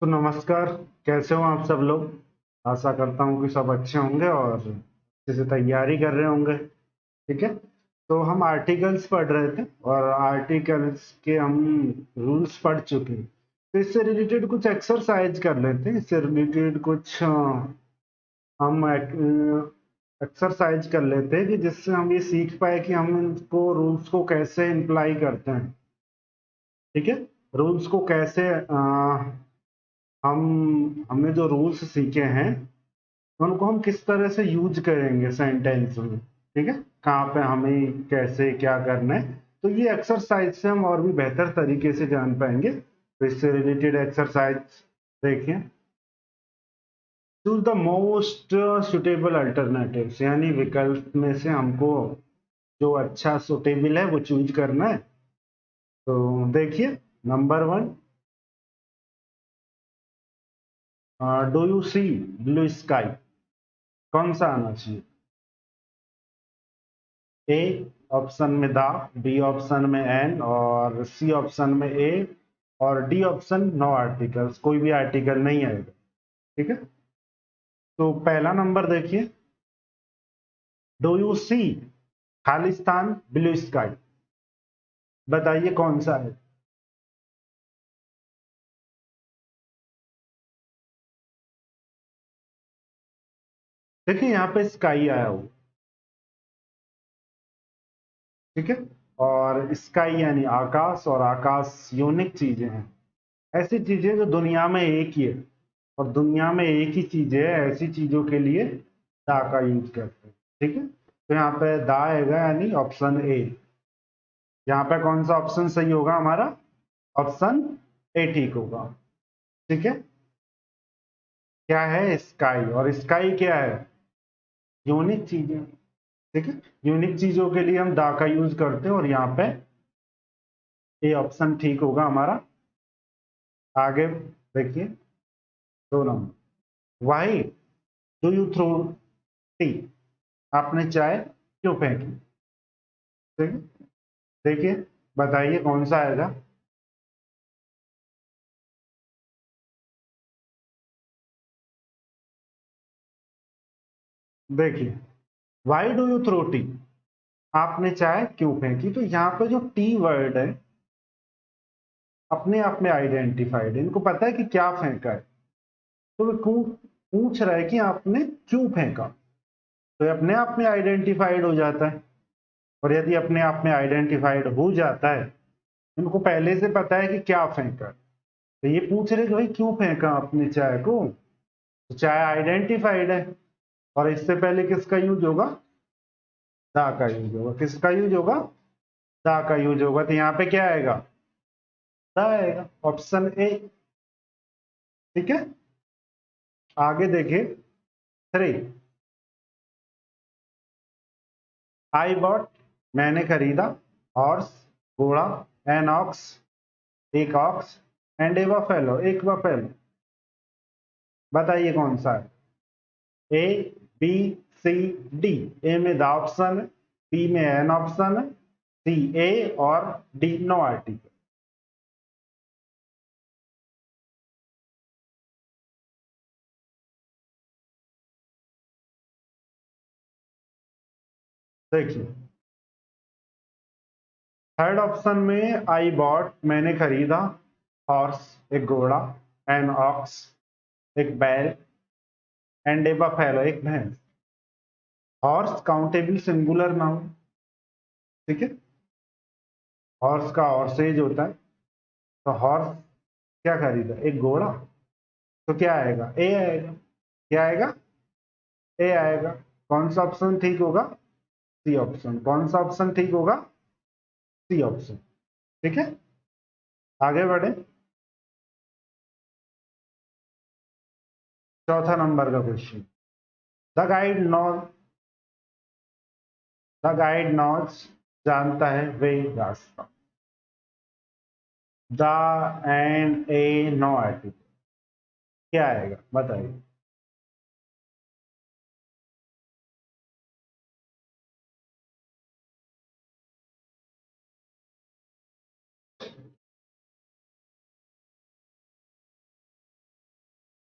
तो नमस्कार। कैसे हो आप सब लोग। आशा करता हूँ कि सब अच्छे होंगे और अच्छे से तैयारी कर रहे होंगे। ठीक है। तो हम आर्टिकल्स पढ़ रहे थे और आर्टिकल्स के हम रूल्स पढ़ चुके हैं। तो इससे रिलेटेड कुछ एक्सरसाइज कर लेते हैं। इससे रिलेटेड कुछ हम एक्सरसाइज कर लेते हैं कि जिससे हम ये सीख पाए कि हम इनको रूल्स को कैसे इम्प्लाई करते हैं। ठीक है। रूल्स को कैसे हमने जो रूल्स सीखे हैं उनको हम किस तरह से यूज करेंगे सेंटेंस में। ठीक है। कहाँ पे हमें कैसे क्या करना है। तो ये एक्सरसाइज से हम और भी बेहतर तरीके से जान पाएंगे। तो इससे रिलेटेड एक्सरसाइज देखिए। Choose the most suitable alternatives, यानी विकल्प में से हमको जो अच्छा सुटेबल है वो चूज करना है। तो देखिए, number 1, do you see blue sky. कौन सा आना चाहिए? ए ऑप्शन में द, बी ऑप्शन में एन और सी ऑप्शन में ए और डी ऑप्शन नो आर्टिकल्स, कोई भी आर्टिकल नहीं आएगा। ठीक है। तो पहला नंबर देखिए, डू यू सी खालिस्तान ब्लू स्काई। बताइए कौन सा है। देखिए यहाँ पे स्काई आया हो। ठीक है। और स्काई यानी आकाश, और आकाश यूनिक चीजें हैं, ऐसी चीजें जो दुनिया में एक ही है। और दुनिया में एक ही चीज है, ऐसी चीजों के लिए दा का यूज करते हैं। ठीक है। तो यहाँ पे दा आएगा यानी ऑप्शन ए। यहाँ पे कौन सा ऑप्शन सही होगा हमारा? ऑप्शन ए ठीक होगा। ठीक है। क्या है? स्काई। और स्काई क्या है? यूनिक चीजें। ठीक है। यूनिक चीजों के लिए हम दा का यूज करते हैं और यहाँ पे ए ऑप्शन ठीक होगा हमारा। आगे देखिए, 2 number, why do you throw tea. आपने चाय क्यों फेंकी? ठीक है। देखिए, बताइए कौन सा आएगा। देखिए, why do you throw tea, आपने चाय क्यों फेंकी। तो यहाँ पे जो टी वर्ड है अपने आप में आइडेंटिफाइड है, इनको पता है कि क्या फेंका है। तो वे पूछ रहा है कि आपने क्यों फेंका। तो ये अपने आप में आइडेंटिफाइड हो जाता है। और यदि अपने आप में आइडेंटिफाइड हो जाता है, इनको पहले से पता है कि क्या फेंका है, तो ये पूछ रहे कि भाई क्यों फेंका आपने चाय को। तो चाय आइडेंटिफाइड है। और इससे पहले किसका यूज होगा? दा का यूज होगा। किसका यूज होगा? दा का यूज होगा। तो यहाँ पे क्या आएगा? दा आएगा, ऑप्शन ए। ठीक है। आगे देखिए, 3, आई बॉट, मैंने खरीदा, हॉर्स घोड़ा, एन ऑक्स एक ऑक्स, एंड ए बफेलो एक बफेलो। बताइए कौन सा है? A, B, C, D. ए में द ऑप्शन है, बी में एन ऑप्शन है, सी ए और डी नो आर्टिकल। देखिए, थर्ड ऑप्शन में आई बॉट, मैंने खरीदा, हॉर्स एक घोड़ा, एन ऑक्स एक बैल, एंड ए बफेलो एक भैंस। Horse countable singular noun. ठीक है। हॉर्स का हॉर्सेज होता है। तो हॉर्स क्या खरीदा? एक घोड़ा। तो क्या आएगा? ए आएगा। क्या आएगा? ए आएगा। कौन सा ऑप्शन ठीक होगा? C option. कौन सा ऑप्शन ठीक होगा? C option. ठीक है। आगे बढ़े, चौथा नंबर का question. The guide know the guide knows, जानता है वे रास्ता। The and a no article, क्या आएगा बताइए।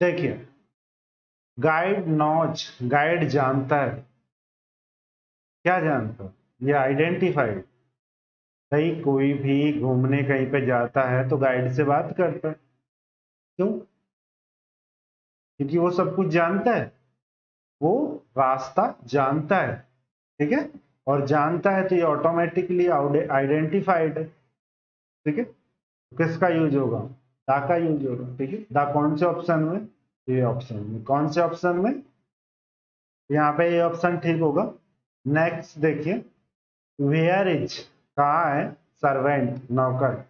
देखिए, गाइड नॉच, गाइड जानता है, क्या जानता है? ये आइडेंटिफाइड। भाई कोई भी घूमने कहीं पे जाता है तो गाइड से बात करता है, क्यों? क्योंकि वो सब कुछ जानता है, वो रास्ता जानता है, ठीक है। और जानता है तो ये ऑटोमेटिकली आइडेंटिफाइड है, ठीक है। किसका यूज होगा? दा का यूज होगा, ठीक है। दा कौन से ऑप्शन में? ये ऑप्शन में। कौन से ऑप्शन में? यहाँ पे ये ऑप्शन ठीक होगा। नेक्स्ट देखिए, वेयर इज, कहाँ है? सर्वेंट, नौकर।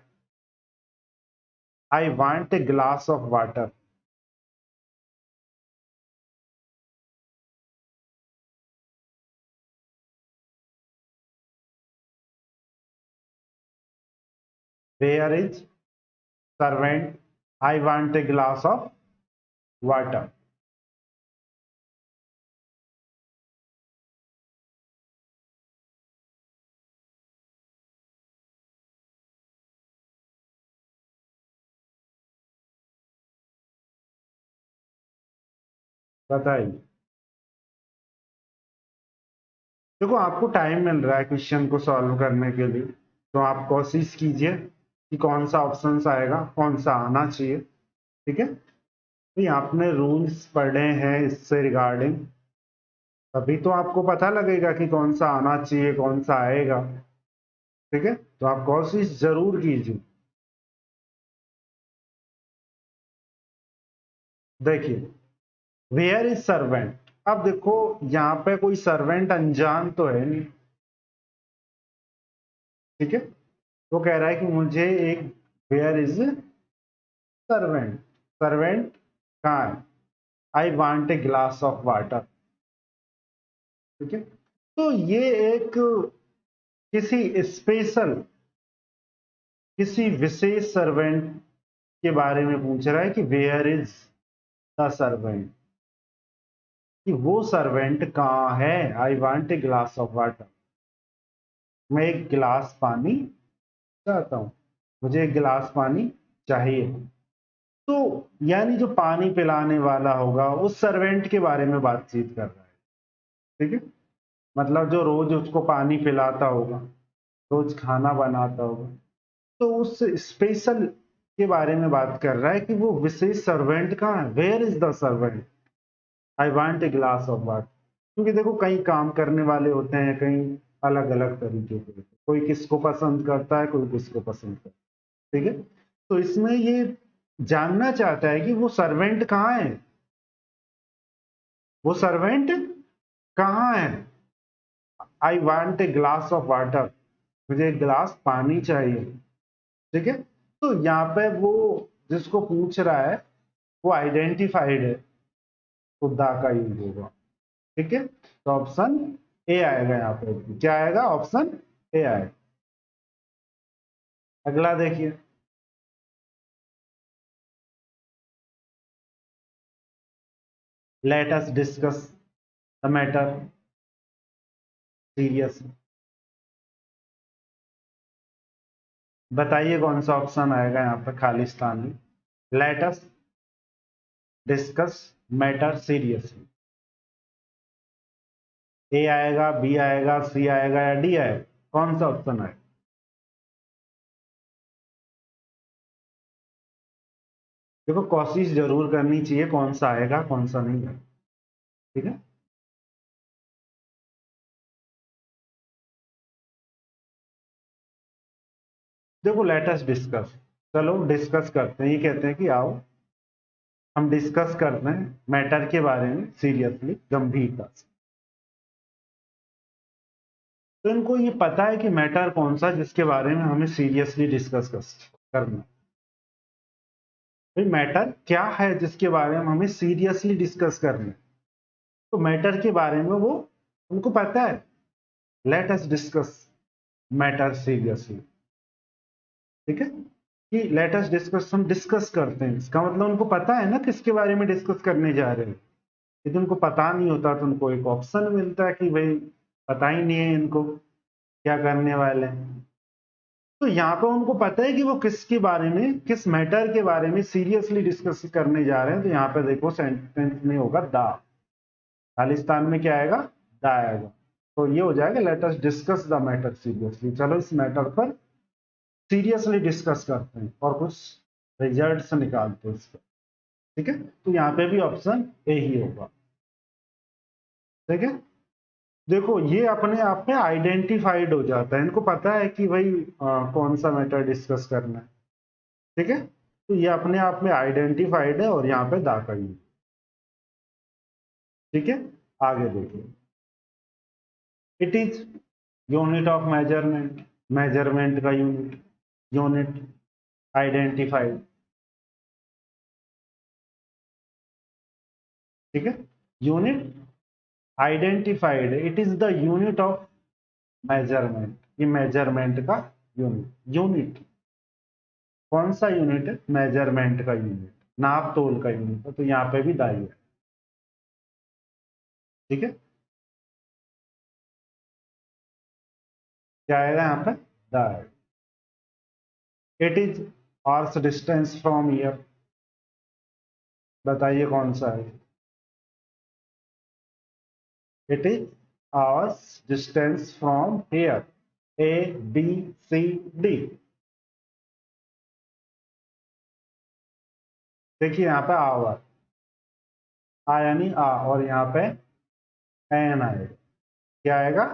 I want a glass of water. Where is servant, I want a glass of water. बताइए। देखो, आपको टाइम मिल रहा है क्वेश्चन को सॉल्व करने के लिए, तो आप कोशिश कीजिए कि कौन सा ऑप्शन आएगा, कौन सा आना चाहिए, ठीक है। तो आपने रूल्स पढ़े हैं इससे रिगार्डिंग, तभी तो आपको पता लगेगा कि कौन सा आना चाहिए, कौन सा आएगा, ठीक है। तो आप कोशिश जरूर कीजिए। देखिए, वेयर इज सर्वेंट। अब देखो, यहाँ पे कोई सर्वेंट अनजान तो है नहीं, ठीक है। वो कह रहा है कि मुझे एक, वेयर इज सर्वेंट, सर्वेंट कहाँ है? I want a glass of water, ठीक है। तो ये एक किसी स्पेशल, किसी विशेष सर्वेंट के बारे में पूछ रहा है कि वेयर इज द सर्वेंट, कि वो सर्वेंट कहाँ है। I want a glass of water, मैं एक गिलास पानी चाहता हूं, मुझे एक गिलास पानी चाहिए। तो यानी जो पानी पिलाने वाला होगा उस सर्वेंट के बारे में बातचीत कर रहा है, ठीक है। मतलब जो रोज उसको पानी पिलाता होगा, रोज खाना बनाता होगा, तो उस स्पेशल के बारे में बात कर रहा है कि वो विशेष सर्वेंट कहाँ है। Where is the servant, I want a glass of water. क्योंकि देखो, कई काम करने वाले होते हैं, कई अलग अलग तरीके के होते हैं, कोई किसको पसंद करता है, कोई किसको पसंद करता है, ठीक है। तो इसमें ये जानना चाहता है कि वो सर्वेंट कहाँ है, वो सर्वेंट कहाँ है। I want a glass of water, मुझे एक गिलास पानी चाहिए, ठीक है। तो यहाँ पे वो जिसको पूछ रहा है वो आइडेंटिफाइड है, तो दा का यूज होगा, ठीक है। तो ऑप्शन ए आएगा यहाँ पे। क्या आएगा? ऑप्शन ए आएगा। अगला देखिए, let us discuss the matter seriously. बताइए कौन सा ऑप्शन आएगा यहाँ पे खालिस्तान में। Let us discuss matter seriously. A आएगा, बी आएगा, सी आएगा या डी आएगा? कौन सा ऑप्शन आएगा? देखो, कोशिश जरूर करनी चाहिए कौन सा आएगा कौन सा नहीं आएगा, ठीक है। देखो, लेट अस डिस्कस, चलो डिस्कस करते हैं। ये कहते हैं कि आओ हम डिस्कस करते हैं मैटर के बारे में सीरियसली, गंभीरता से। तो इनको ये पता है कि मैटर कौन सा जिसके बारे में हमें सीरियसली डिस्कस करना है। मैटर क्या है जिसके बारे में हमें सीरियसली डिस्कस करना है? तो मैटर के बारे में वो, उनको पता है। Late us discuss matter seriously, ठीक है। कि लेट अस डिस्कस, हम डिस्कस करते हैं, इसका मतलब उनको पता है ना किसके बारे में डिस्कस करने जा रहे हैं। यदि उनको पता नहीं होता तो उनको एक ऑप्शन मिलता है कि भाई पता ही नहीं है इनको क्या करने वाले हैं, तो यहाँ पे उनको पता है कि वो किसके बारे में, किस मैटर के बारे में सीरियसली डिस्कस करने जा रहे हैं। तो यहाँ पे देखो सेंटेंस में होगा दा, खालिस्तान में क्या आएगा, दा आएगा। तो ये हो जाएगा late us discuss the matter seriously, चलो इस मैटर पर सीरियसली डिस्कस करते हैं और कुछ रिजल्ट्स निकालते हैं इसका। ठीक है, तो यहाँ पे भी ऑप्शन ए ही होगा। ठीक है, देखो ये अपने आप में आइडेंटिफाइड हो जाता है, इनको पता है कि भाई कौन सा मैटर डिस्कस करना है। ठीक है, तो ये अपने आप में आइडेंटिफाइड है और यहाँ पे दाखिल है। ठीक है, आगे देखिए, it is unit of measurement, measurement का यूनिट, यूनिट आइडेंटिफाइड। ठीक है, unit identified, it is the unit of measurement, ये मेजरमेंट का यूनिट, यूनिट कौन सा यूनिट है, मेजरमेंट का यूनिट, नाप तोल का यूनिट है, तो यहाँ पे भी दाई है। ठीक है, क्या आएगा यहाँ पे, दाई। It is hours distance from here, बताइए कौन सा है, it is hours distance from here, A B C D. देखिए यहाँ पे आवर, आ यानी आ, और यहाँ पे एन आएगा, क्या आएगा,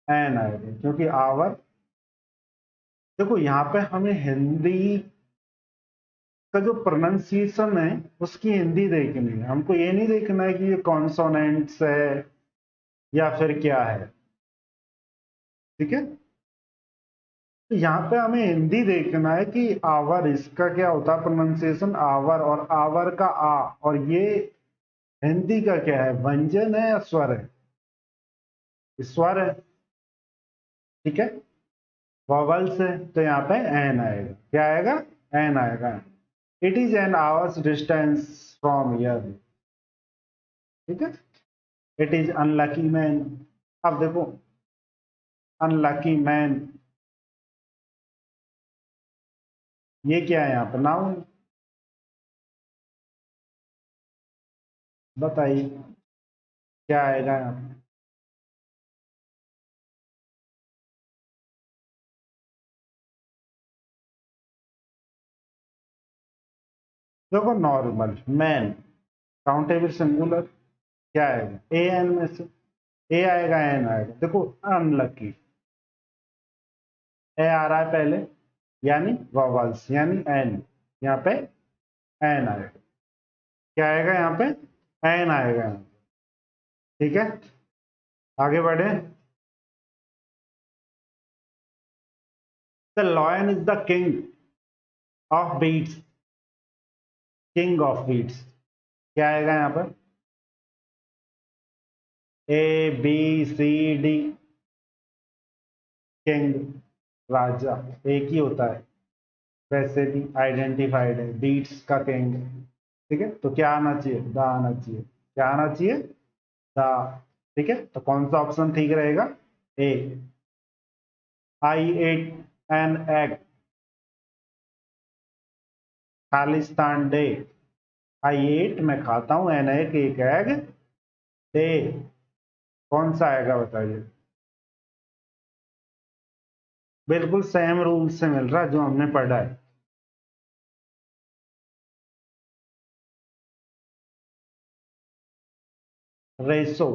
एन आएगा, क्योंकि आवर, देखो यहाँ पे हमें हिंदी का जो प्रोनाउंसिएशन है उसकी हिंदी देखनी है, हमको ये नहीं देखना है कि ये कॉन्सोनेंट्स है या फिर क्या है। ठीक है, तो यहाँ पे हमें हिंदी देखना है कि आवर, इसका क्या होता है प्रोनाउंसिएशन, आवर, और आवर का आ, और ये हिंदी का क्या है, व्यंजन है या स्वर है, स्वर है। ठीक है, वॉवल्स है, तो यहाँ पे एन आएगा, क्या आएगा, एन आएगा। It is an hours distance from here. ठीक है, इट इज अनलकी मैन, अब देखो अनलकी मैन, ये क्या है यहाँ पे, नाउन, बताइए क्या आएगा यहाँ पे, देखो नॉर्मल मैन, काउंटेबल सिंगुलर, क्या आएगा, ए एन में से ए आएगा एन आएगा। देखो अनलकी, ए आ रहा है पहले, यानी वॉवल्स यानी एन, यहाँ पे एन आएगा, क्या आएगा यहाँ पे, एन आएगा यहाँ पे। ठीक है, आगे बढ़े, the lion is the king of beasts, king of beasts, क्या आएगा यहाँ पर, A B C D, king राजा एक ही होता है, वैसे भी आइडेंटिफाइड है, बीट्स का किंग। ठीक है, तो क्या आना चाहिए, द आना चाहिए, क्या आना चाहिए, द। ठीक है, तो कौन सा ऑप्शन ठीक रहेगा, A, I ate an egg, खालिस्तान डे, आई एट मैं खाता हूं, एन एक एग, डे कौन सा आएगा बताइए, बिल्कुल सेम रूल से मिल रहा है जो हमने पढ़ा है। रेसो,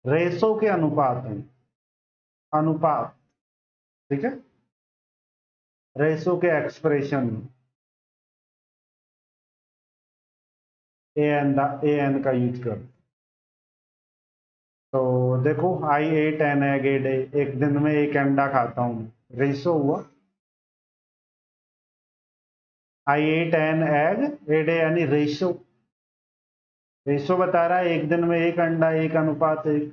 रेसो के अनुपात हैं, अनुपात। ठीक है, रेसो के एक्सप्रेशन, ए एन का यूज कर। तो देखो I ate an egg a day, एक दिन में एक अंडा खाता हूं, रेसो हुआ, I ate an egg a day यानी रेशो, रेशो बता रहा है एक दिन में एक अंडा एक अनुपात एक,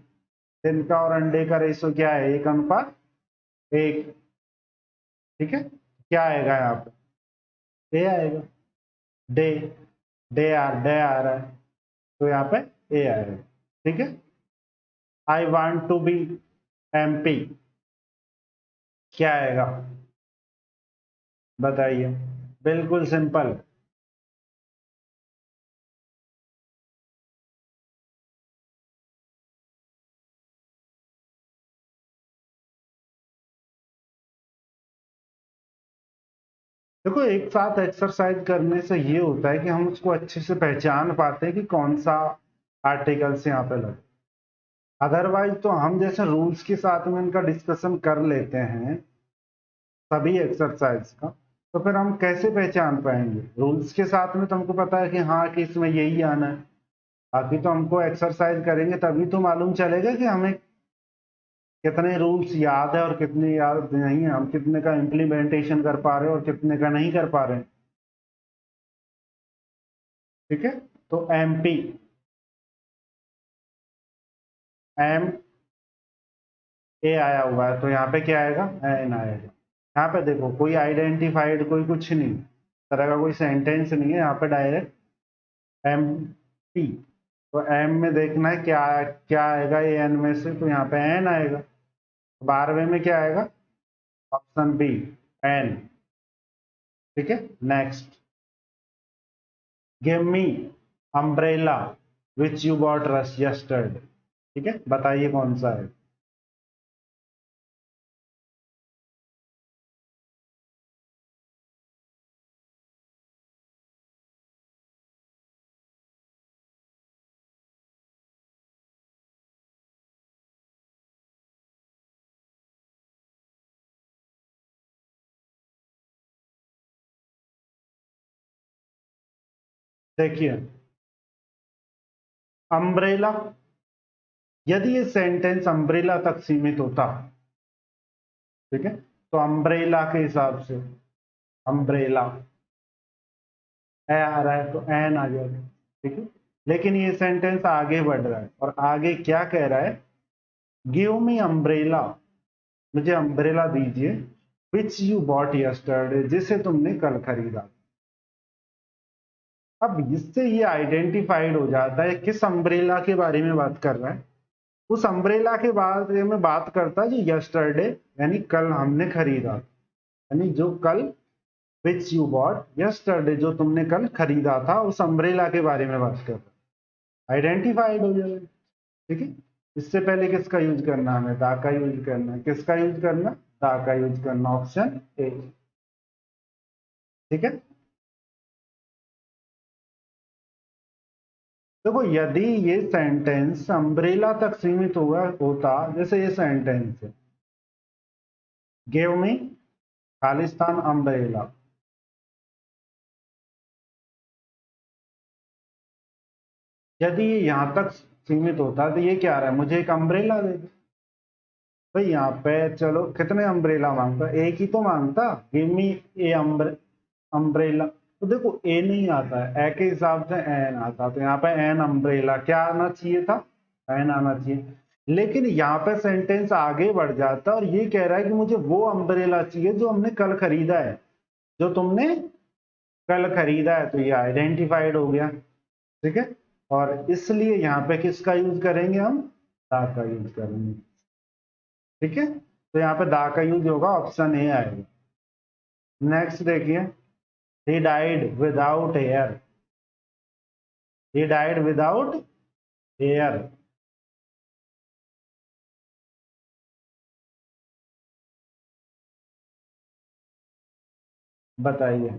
दिन का और अंडे का रेशो क्या है, एक अनुपात एक। ठीक है, क्या आएगा यहाँ पे, ए आएगा, डे, डे आ रहा है, तो यहाँ पे ए आएगा। ठीक है, I want to be MP, क्या आएगा बताइए? बिल्कुल सिंपल। देखो एक साथ एक्सरसाइज करने से ये होता है कि हम उसको अच्छे से पहचान पाते हैं कि कौन सा आर्टिकल्स यहाँ पे लगे। अदरवाइज तो हम जैसे रूल्स के साथ में इनका डिस्कशन कर लेते हैं सभी एक्सरसाइज का, तो फिर हम कैसे पहचान पाएंगे? रूल्स के साथ में तो हमको पता है कि हाँ कि इसमें यही आना है, बाकी तो हमको एक्सरसाइज करेंगे तभी तो मालूम चलेगा कि हमें कितने रूल्स याद है और कितने याद नहीं है, हम कितने का इम्प्लीमेंटेशन कर पा रहे हैं और कितने का नहीं कर पा रहे हैं। ठीक है, तो एमपी एम ए आया हुआ है तो यहाँ पे क्या आएगा? एन आएगा। यहाँ पे देखो कोई आइडेंटिफाइड कोई कुछ नहीं, तरह का कोई सेंटेंस नहीं है, यहाँ पे डायरेक्ट एम पी। तो एम में देखना है क्या क्या आएगा ए एन में से, तो यहाँ पे एन आएगा। 12वें में क्या आएगा? Option B an. ठीक है, next. Give me umbrella which you bought रस यस्टरडे। ठीक है, बताइए कौन सा है? देखिए अम्ब्रेला, यदि ये सेंटेंस अम्ब्रेला तक सीमित होता, ठीक है, तो अम्ब्रेला के हिसाब से अम्ब्रेला ए आ रहा है तो एन आ जाएगा। ठीक है, लेकिन ये सेंटेंस आगे बढ़ रहा है और आगे क्या कह रहा है? गिव मी अम्ब्रेला, मुझे अम्ब्रेला दीजिए, विच यू बॉट यस्टरडे, जिसे तुमने कल खरीदा। अब इससे ये आइडेंटिफाइड हो जाता है किस अम्ब्रेला के बारे में बात कर रहा है। उस अम्ब्रेला के बारे में बात करता है जो यस्टरडे यानी कल हमने खरीदा, यानी जो कल विच यू बॉट यस्टरडे जो तुमने कल खरीदा था, उस अम्ब्रेला के बारे में बात कर रहा है। आइडेंटिफाइड हो जाएगा। ठीक है, इससे पहले किसका यूज करना है? हमें दा का यूज करना है। किसका यूज करना? दा का यूज करना, ऑप्शन ए। ठीक है, देखो यदि ये सेंटेंस अम्ब्रेला तक सीमित हुआ होता, जैसे ये सेंटेंस है, गिव मी खालिस्तान अम्ब्रेला, यदि ये यहां तक सीमित होता तो ये क्या रहा है? मुझे एक अम्ब्रेला दे दो। भाई यहाँ पे चलो कितने अम्ब्रेला मांगता? एक ही तो मांगता, गिव मी ए अम्ब्रेला। तो देखो ए नहीं आता है, ए के हिसाब से एन आता, तो यहाँ पे एन अम्ब्रेला क्या आना चाहिए था? एन आना चाहिए। लेकिन यहाँ पे सेंटेंस आगे बढ़ जाता और ये कह रहा है कि मुझे वो अम्ब्रेला चाहिए जो हमने कल खरीदा है, जो तुमने कल खरीदा है, तो ये आइडेंटिफाइड हो गया। ठीक है, और इसलिए यहाँ पे किसका यूज करेंगे? हम दा का यूज करेंगे। ठीक है, तो यहाँ पे दा का यूज होगा, ऑप्शन ए आएगा। नेक्स्ट देखिए, he died without air, he died without air। बताइए।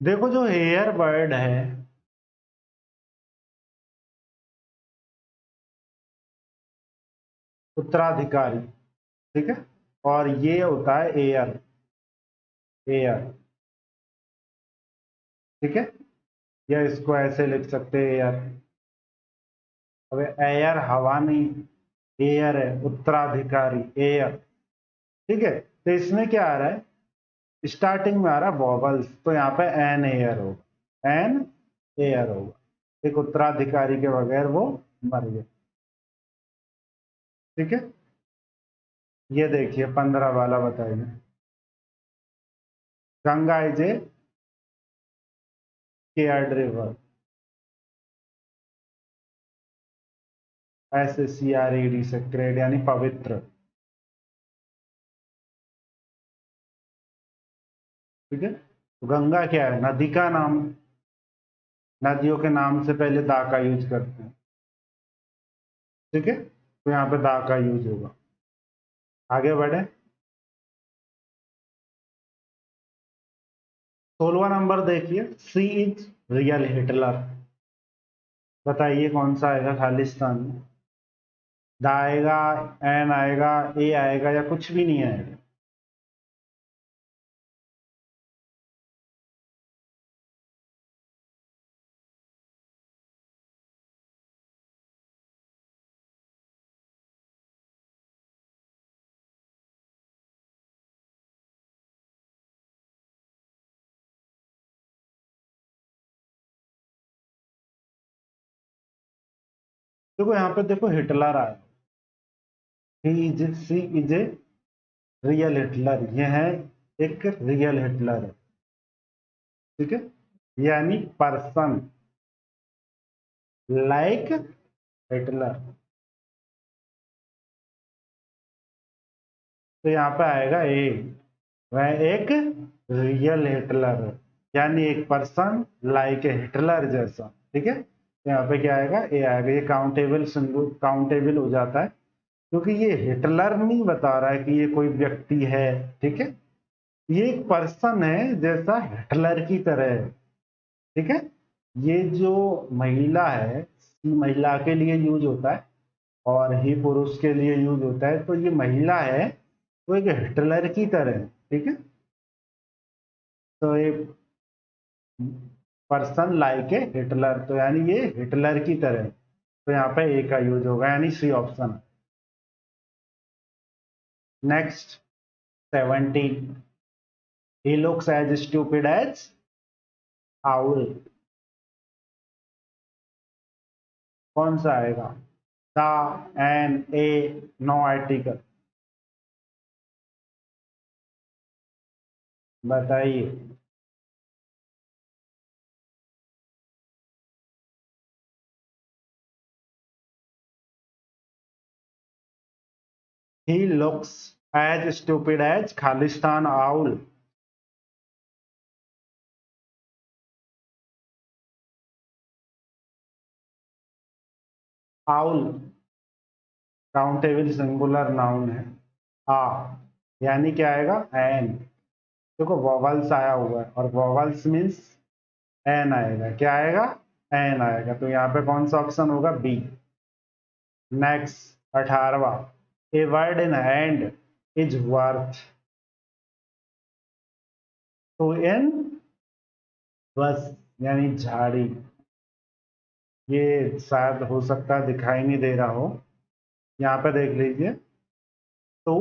देखो जो हेयर बर्ड है, उत्तराधिकारी, ठीक है, और ये होता है एयर, एयर। ठीक है, या इसको ऐसे लिख सकते हैं एयर। अब एयर हवा नहीं, एयर है, उत्तराधिकारी एयर। ठीक है, तो इसमें क्या आ रहा है? स्टार्टिंग में आ रहा है वॉवल्स, तो यहाँ पे एन एयर होगा, एन एयर होगा। एक उत्तराधिकारी के बगैर वो मर गए। ठीक है, ये देखिए 15 वाला बताइए। Ganga is a cared river, SACRED sacred यानी पवित्र। ठीक है, तो गंगा क्या है? नदी का नाम। नदियों के नाम से पहले दा का यूज करते हैं। ठीक है, तो यहाँ पे दा का यूज होगा। आगे बढ़े। 16वां नंबर देखिए, सी इज रियल हिटलर। बताइए कौन सा आएगा खालिस्तान में? दा आएगा, एन आएगा, ए आएगा, या कुछ भी नहीं आएगा? देखो यहाँ पे देखो हिटलर आया, सी इज ए रियल हिटलर, ये है एक रियल हिटलर है। ठीक है, यानी पर्सन लाइक हिटलर। तो यहाँ पे आएगा ए, वह एक रियल हिटलर है, यानी एक पर्सन लाइक ए हिटलर जैसा। ठीक है, तो यहाँ पे क्या आएगा? ए आएगा। ये काउंटेबल हो जाता है, क्योंकि ये हिटलर नहीं बता रहा है कि ये कोई व्यक्ति है। ठीक है, ये एक पर्सन है जैसा हिटलर की तरह है। ठीक है, ये जो महिला है, सी महिला के लिए यूज होता है और ही पुरुष के लिए यूज होता है। तो ये महिला है वो एक हिटलर की तरह है। ठीक है, तो ये पर्सन लाइक ए हिटलर, तो यानी ये हिटलर की तरह है। तो यहाँ पे ए का यूज होगा, यानी C option. Next 17, he looks as stupid as owl। कौन सा आएगा? The, an, a, no article. बताइए। he looks as stupid as खालिस्तान owl। owl countable singular noun है। आ यानी क्या आएगा? एन। देखो वॉवल्स आया हुआ है और वॉवल्स मीन्स एन आएगा। क्या आएगा? एन आएगा। तो यहाँ पे कौन सा ऑप्शन होगा? बी। नेक्स्ट 18वां, a bird in hand is worth two in bush, यानी झाड़ी। ये शायद हो सकता है दिखाई नहीं दे रहा हो, यहाँ पे देख लीजिए। टू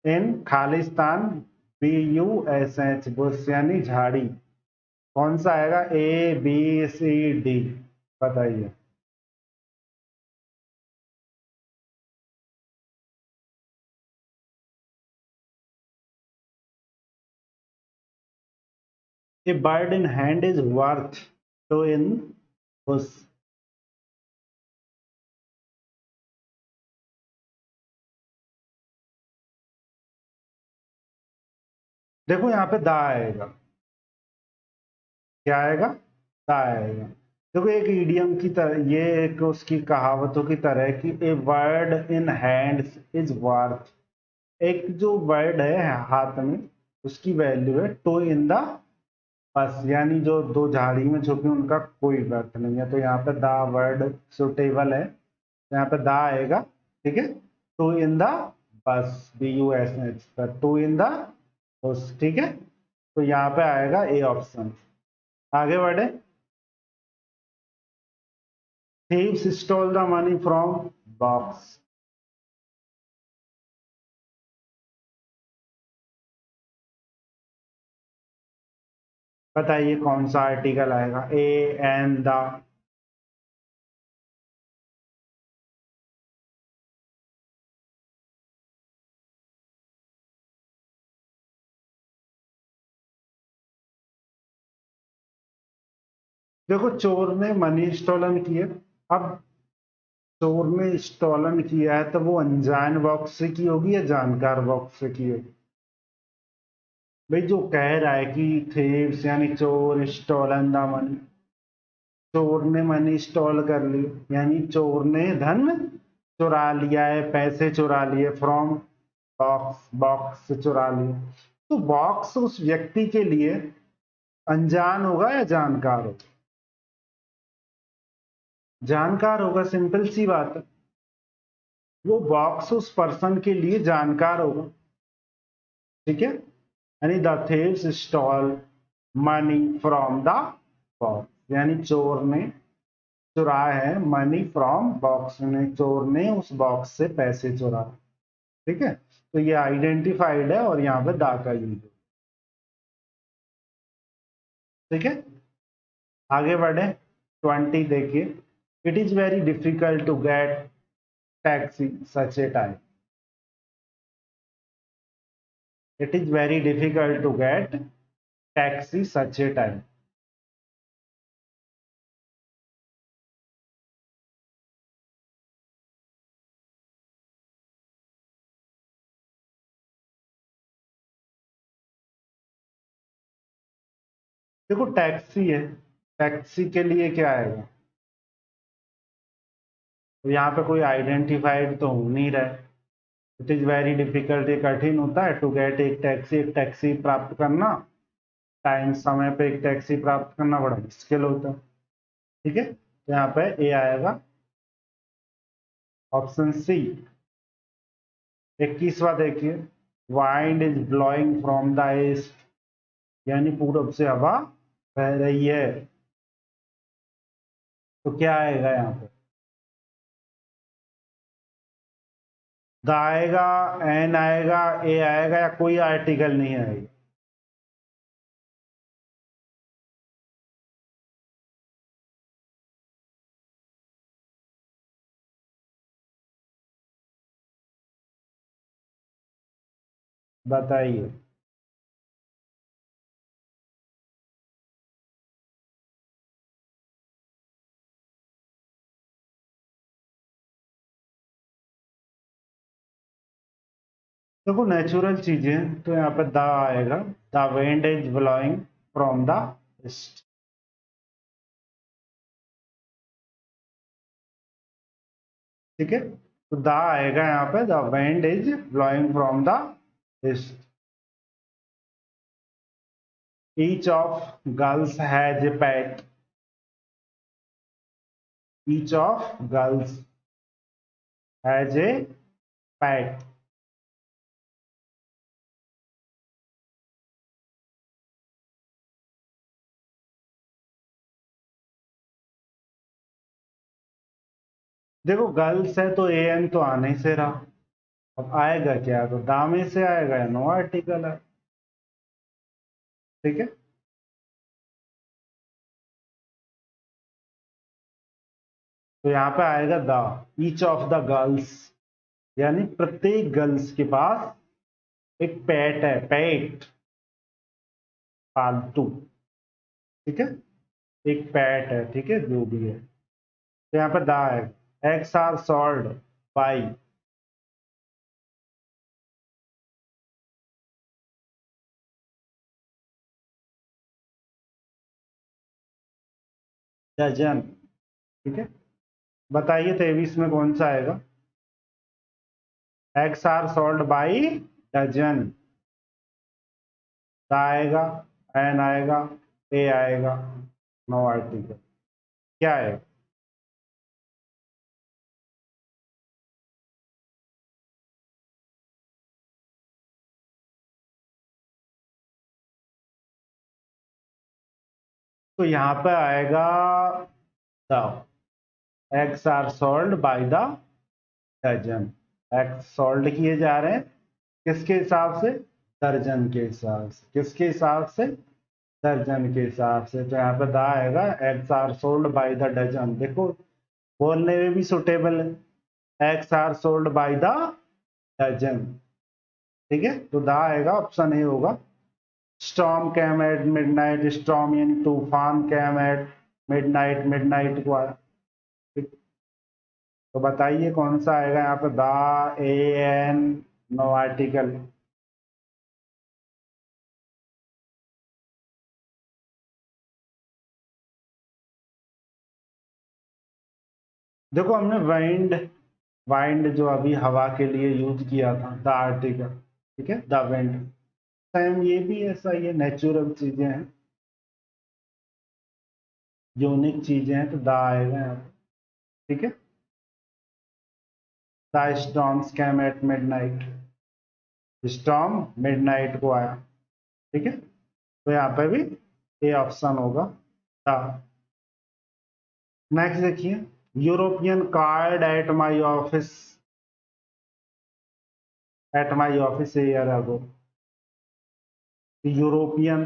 इन खालिस्तान, BUSH बुश यानी झाड़ी। कौन सा आएगा? ABCD, बताइए। A bird in hand is worth two in bush. देखो यहाँ पे दा आएगा। क्या आएगा? दा आएगा। देखो एक इडियम की तरह, ये एक उसकी कहावतों की तरह है कि ए bird in hands is worth. एक जो वर्ड है हाथ में, उसकी वैल्यू है टू इन द बस, यानी जो दो झाड़ी में छुपी उनका कोई अर्थ नहीं है। तो यहाँ पे द वर्ड सुटेबल है, तो यहाँ पे द आएगा। ठीक है, to in the bus, BUSH, to in the bus. ठीक है, तो यहाँ पे आएगा ए ऑप्शन। आगे बढ़े। Thieves stole the money from box. बताइए कौन सा आर्टिकल आएगा, ए, एन, द। देखो चोर ने मनी स्टोलन किया। अब चोर ने स्टोलन किया है तो वो अनजान बॉक्स से की होगी या जानकार बॉक्स से की होगी? भाई जो कह रहा है कि थीव्स यानी चोर, स्टोलन द मनी, चोर ने मनी स्टॉल कर लिया यानी चोर ने धन चुरा लिया है, पैसे चुरा लिए फ्रॉम बॉक्स, बॉक्स से चुरा लिए। तो बॉक्स उस व्यक्ति के लिए अनजान होगा या जानकार होगा? जानकार होगा, सिंपल सी बात है। वो बॉक्स उस पर्सन के लिए जानकार होगा, ठीक है। यानी the thieves stall money from the box, यानी चोर ने चुराया है मनी फ्रॉम बॉक्स, ने चोर ने उस बॉक्स से पैसे चुरा, ठीक है। तो ये आइडेंटिफाइड है और यहाँ पे दा का यूज, ठीक है। आगे बढ़े, 20 देखिए। It is very difficult to get taxi such a time. It is very difficult to get taxi such a time. देखो टैक्सी है, टैक्सी के लिए क्या आएगा? तो यहाँ पे कोई आइडेंटिफाइड तो हो नहीं रहा है। इट इज वेरी डिफिकल्ट, ये कठिन होता है टू गेट एक टैक्सी प्राप्त करना, टाइम समय पे एक टैक्सी प्राप्त करना बड़ा मुश्किल होता है, ठीक है। तो यहाँ पे ए आएगा, ऑप्शन सी। 21वां देखिए, wind is blowing from the east, यानी पूरब से हवा बह रही है। तो क्या आएगा यहाँ पे? द आएगा, एन आएगा, ए आएगा, या कोई आर्टिकल नहीं आएगा? बताइए। देखो नेचुरल चीजें तो यहाँ पे द आएगा, the wind is blowing from the east, ठीक है। तो द आएगा यहाँ पे, the wind is blowing from the east. Each of girls has a pet, each of girls has a pet. देखो गर्ल्स है तो ए एन तो आने से रहा, अब आएगा क्या? तो दामे से आएगा या नो आर्टिकल है, ठीक है। तो यहाँ पे आएगा the, each of the girls, यानी प्रत्येक गर्ल्स के पास एक पेट है, पेट पालतू, ठीक है। एक पेट है, ठीक है, जो भी है। तो यहाँ पे द है, eggs are sold by, dozen, ठीक है। बताइए 23 में कौन सा आएगा? Eggs are sold by dozen. The आएगा, एन आएगा, ए आएगा, नो आर्टिकल, क्या है? तो यहाँ पे आएगा the, eggs are sold by the dozen. एग्स सोल्ड किए जा रहे हैं किसके हिसाब से? दर्जन के हिसाब से। किसके हिसाब से? दर्जन के हिसाब से, तो यहाँ पे द आएगा eggs are sold by the dozen. देखो बोलने में भी सुटेबल है, eggs are sold by the dozen. ठीक है, तो द आएगा, ऑप्शन ए होगा। Storm came at midnight, storm यानी तूफान, कैम एट मिडनाइट, मिडनाइट को आया। ठीक, तो बताइए कौन सा आएगा यहाँ पे, the, a an, no article. देखो हमने वाइंड, वाइंड जो अभी हवा के लिए यूज किया था, द आर्टिकल। ठीक है, द विंड। सेम ये भी ऐसा ही है, नेचुरल चीजें हैं, यूनिक चीजें हैं, तो द आएगा यहाँ पे। ठीक है, the storms came at midnight, storm midnight को आया। ठीक है, तो यहाँ पे भी ए ऑप्शन होगा, द। नेक्स्ट देखिए, European card at my office a year ago. European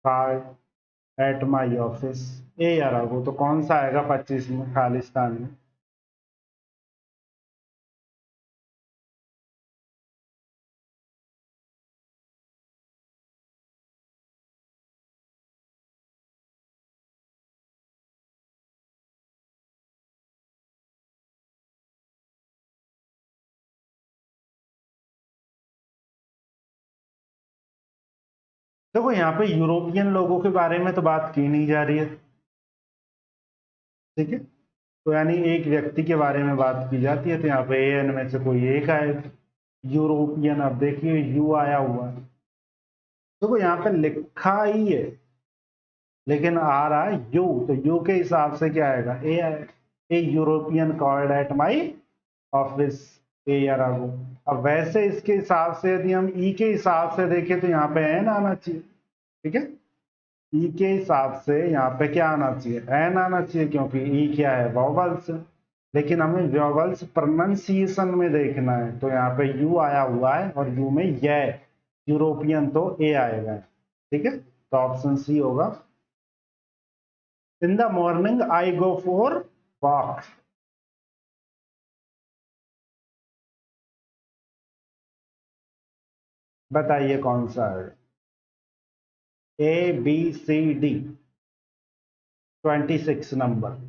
card at my office a year ago, तो कौन सा आएगा 25 में, खालिस्तान में? देखो यहाँ पे यूरोपियन लोगों के बारे में तो बात की नहीं जा रही है। ठीक है, तो यानी एक व्यक्ति के बारे में बात की जाती है, तो यहाँ पे एन में से कोई एक आए, यूरोपियन। अब देखिए यू आया हुआ है, देखो यहाँ पे लिखा ही है लेकिन आ रहा है यू, तो यू के हिसाब से क्या आएगा, ए आएगा। A European called at my office a year ago. अब वैसे इसके हिसाब से यदि हम ई के हिसाब से देखें तो यहाँ पे एन आना चाहिए। ठीक है, ई के हिसाब से यहाँ पे क्या आना चाहिए, एन आना चाहिए, क्योंकि ई क्या है, वॉवल्स। लेकिन हमें वॉवल्स प्रोनाउंसिएशन में देखना है, तो यहाँ पे यू आया हुआ है और यू में ये यूरोपियन, तो ए आएगा। ठीक है, तो ऑप्शन सी होगा। In the morning I go for walk. बताइए कौन सा है, ए बी सी डी, 26 नंबर।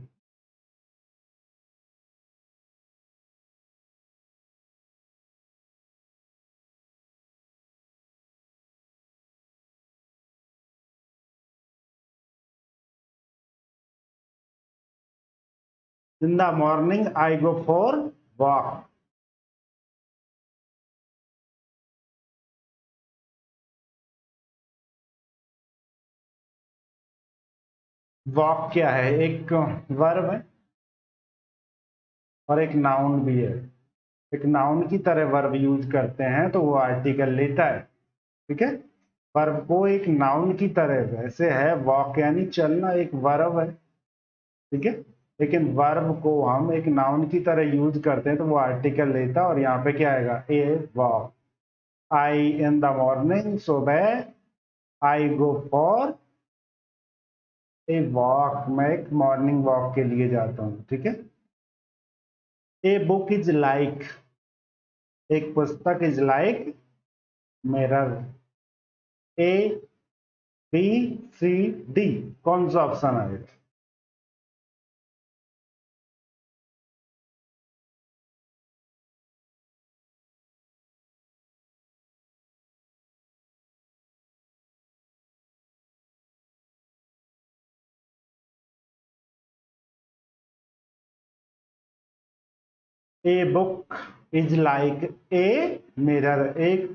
In the morning I go for walk. Walk क्या है, एक वर्ब है और एक नाउन भी है। एक नाउन की तरह वर्ब यूज करते हैं तो वो आर्टिकल लेता है। ठीक है, वर्ब को एक नाउन की तरह वैसे है, वॉक यानी चलना एक वर्ब है। ठीक है, लेकिन वर्ब को हम एक नाउन की तरह यूज करते हैं तो वो आर्टिकल लेता है, और यहाँ पे क्या आएगा, a walk. I in the morning, सुबह, आई गो फॉर ए वॉक, मैं एक मॉर्निंग वॉक के लिए जाता हूँ। ठीक है, ए बुक इज लाइक, एक पुस्तक is like mirror. A B C D, कौन सा ऑप्शन आएगा? A book is like a mirror, एक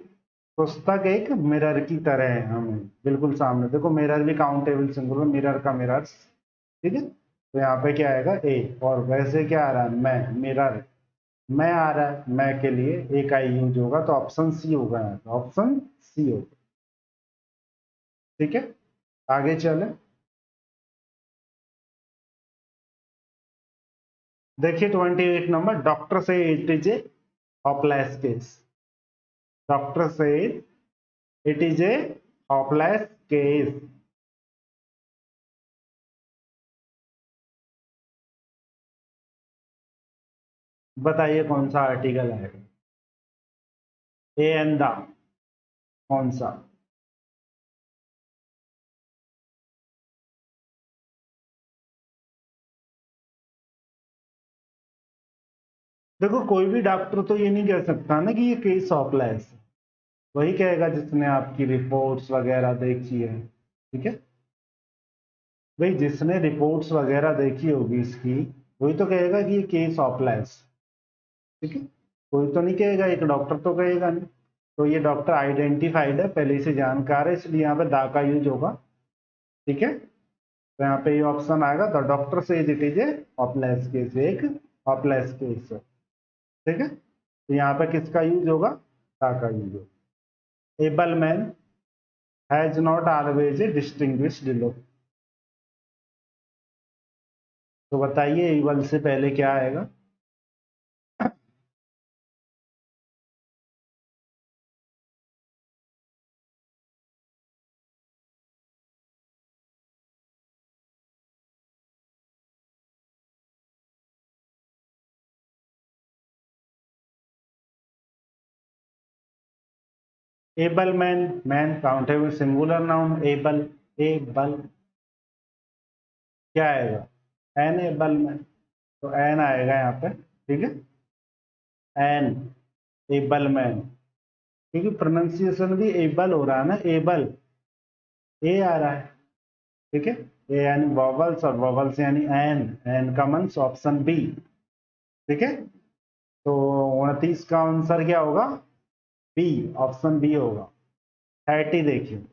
पुस्तक एक मिरर की तरह है, हमें बिल्कुल सामने। देखो मिरर भी काउंटेबल सिंगुलर, मिरर का मिरर्स। ठीक है, तो यहाँ पे क्या आएगा, ए। और वैसे क्या आ रहा है, मैं, मिरर, मैं आ रहा है, मैं के लिए एक आई यूज होगा, तो ऑप्शन सी होगा यहाँ पे, ऑप्शन सी होगा। ठीक है, आगे चले। देखिए 28 number, doctor says it is a hopeless case. Doctor says it is a hopeless case. बताइए कौन सा आर्टिकल आएगा? ए एंड द, कौन सा? देखो कोई भी डॉक्टर तो ये नहीं कह सकता ना कि ये केस ऑफलेस है। वही कहेगा जिसने आपकी रिपोर्ट्स वगैरह देखी है। ठीक है भाई, जिसने रिपोर्ट्स वगैरह देखी होगी इसकी, वही तो कहेगा कि ये केस ऑफलेस। ठीक है, कोई तो नहीं कहेगा, एक डॉक्टर तो कहेगा नहीं। तो ये डॉक्टर आइडेंटिफाइड है, पहले से जानकार है, इसलिए यहाँ पे दा का यूज होगा। ठीक है, तो यहाँ पे ये ऑप्शन आएगा, the doctor says it is a hopeless case, एक ऑफलेस केस है। ठीक है, तो यहाँ पे किसका यूज होगा? दा का यूज होगा। Able man has not always a distinguished look. तो बताइए एबल से पहले क्या आएगा? Able man, man countable singular noun, able, able क्या आएगा? एन एबल मैन, तो एन आएगा यहाँ पे। ठीक है, एन एबल मैन, क्योंकि प्रोनाउंसिएशन भी एबल हो रहा है ना, एबल ए आ रहा है। ठीक है, ए यानी वॉवल्स और वॉवल्स यानी एन, एन का मीन्स ऑप्शन बी। ठीक है, तो 29 का आंसर क्या होगा? बी, ऑप्शन बी होगा। 30 देखिए,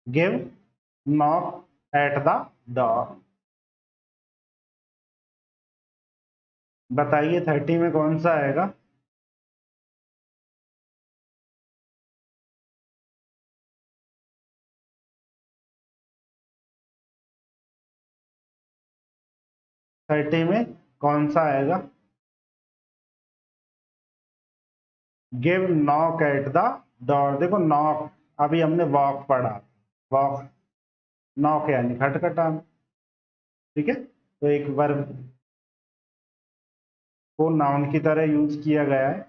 give knock at the door. बताइए 30 में कौन सा आएगा? 30 में कौन सा आएगा? Give knock at the door. देखो नॉक, अभी हमने वॉक पढ़ा, वॉक, नॉक यानी खटखटाना। ठीक है, तो एक वर्ब को नाउन की तरह यूज किया गया है।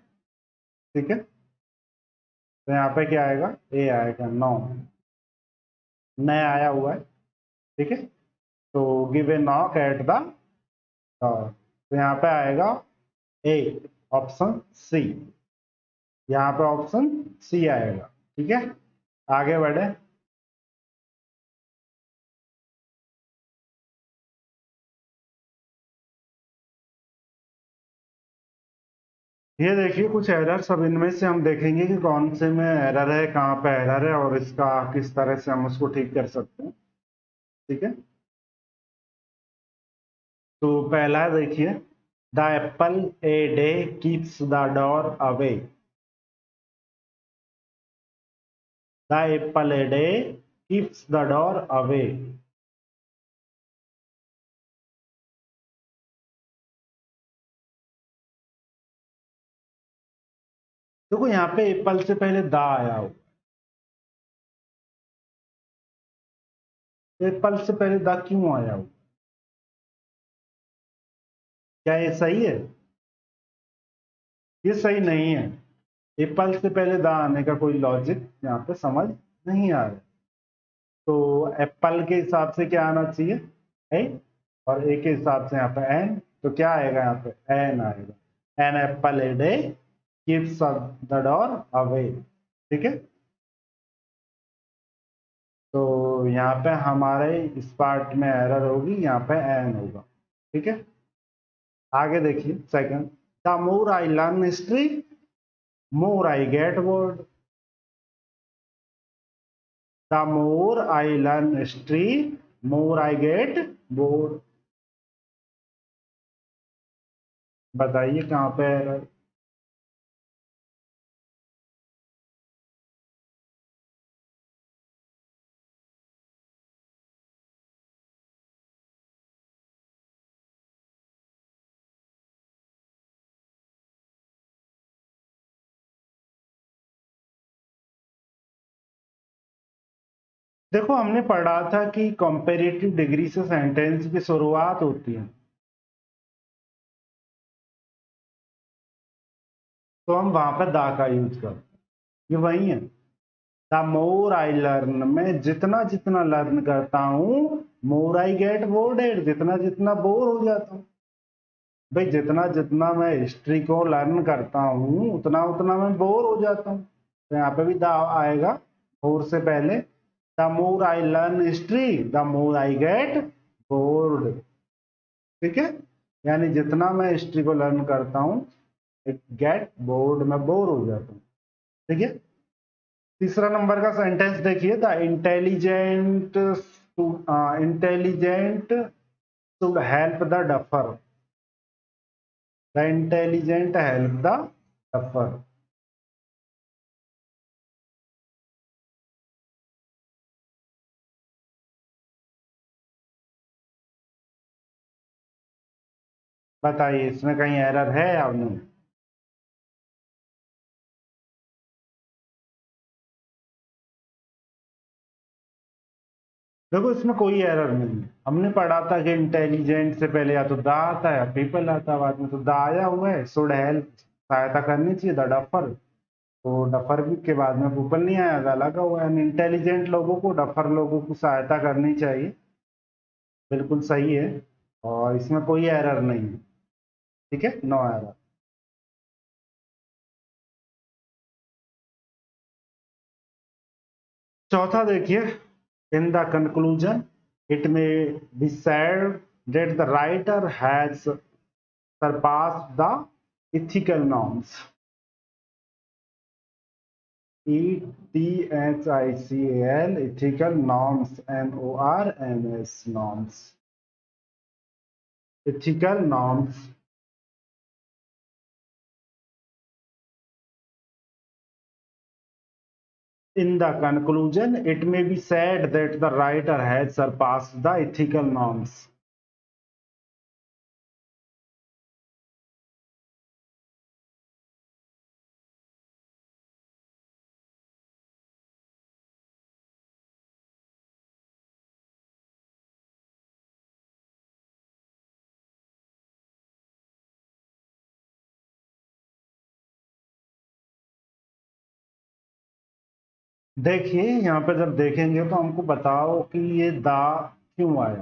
ठीक है, तो यहाँ पे क्या आएगा? ए आएगा, नौ, नया आया हुआ है। ठीक है, तो give a knock at the door, तो यहाँ पे आएगा ए, ऑप्शन सी। यहाँ पे ऑप्शन सी आएगा। ठीक है, आगे बढ़े। ये देखिए कुछ एरर्स, अब इनमें से हम देखेंगे कि कौन से में एरर है, कहाँ पे एरर है, और इसका किस तरह से हम उसको ठीक कर सकते हैं। ठीक है, तो पहला देखिए, the Apple a day keeps the door away. The Apple a day keeps the door away. देखो यहाँ पे एप्पल से पहले द आया हो, एप्पल से पहले द क्यों आया हो? क्या ये सही है? ये सही नहीं है। एप्पल से पहले द आने का कोई लॉजिक यहाँ पे समझ नहीं आ रहा। तो एप्पल के हिसाब से क्या आना चाहिए? ए, और ए के हिसाब से यहाँ पे एन, तो क्या आएगा? यहाँ पे एन आएगा। An apple a day keeps the door away. ठीक है, तो यहाँ पे हमारे इस पार्ट में एरर होगी, यहाँ पे एन होगा। ठीक है, आगे देखिए second, the more I learn history more I get bored. The more I learn history more I get bored. बताइए कहाँ पे एरर? देखो हमने पढ़ा था कि कंपैरेटिव डिग्री से सेंटेंस की शुरुआत होती है, तो हम वहां पर दा का यूज करते हैं, ये वही है। द मोर आई लर्न, मैं जितना जितना लर्न करता हूँ, मोर आई गेट बोर्डेड, जितना जितना बोर हो जाता हूँ। भाई जितना जितना मैं हिस्ट्री को लर्न करता हूँ उतना उतना मैं बोर हो जाता हूँ, तो यहाँ पे भी द आएगा मोर से पहले। The more I learn history the more I get bored. ठीक है, यानी जितना मैं हिस्ट्री को लर्न करता हूँ, गेट बोर्ड, में बोर हो जाता हूँ। ठीक है, तीसरा नंबर का सेंटेंस देखिए, the intelligent intelligent should help the duffer, the intelligent help the duffer. बताइए इसमें कहीं एरर है या नहीं? देखो इसमें कोई एरर नहीं है, हमने पढ़ा था कि इंटेलिजेंट से पहले या तो दा आता है या पीपल आता है, बाद में तो दा आया हुआ है, शुड हेल्प सहायता करनी चाहिए, द डफर, तो डफर भी के बाद में पीपल नहीं आया, दा लगा हुआ है, इंटेलिजेंट लोगों को, डफर लोगों को सहायता करनी चाहिए, बिल्कुल सही है, और इसमें कोई एरर नहीं है। ठीक है, नो एरर। चौथा देखिए, in the conclusion it may be said that the writer has surpassed the ethical norms, ethical, ethical norms, norms, norms, ethical norms। In the conclusion it may be said that the writer has surpassed the ethical norms। देखिए यहाँ पे जब देखेंगे तो हमको बताओ कि ये दा क्यों आया,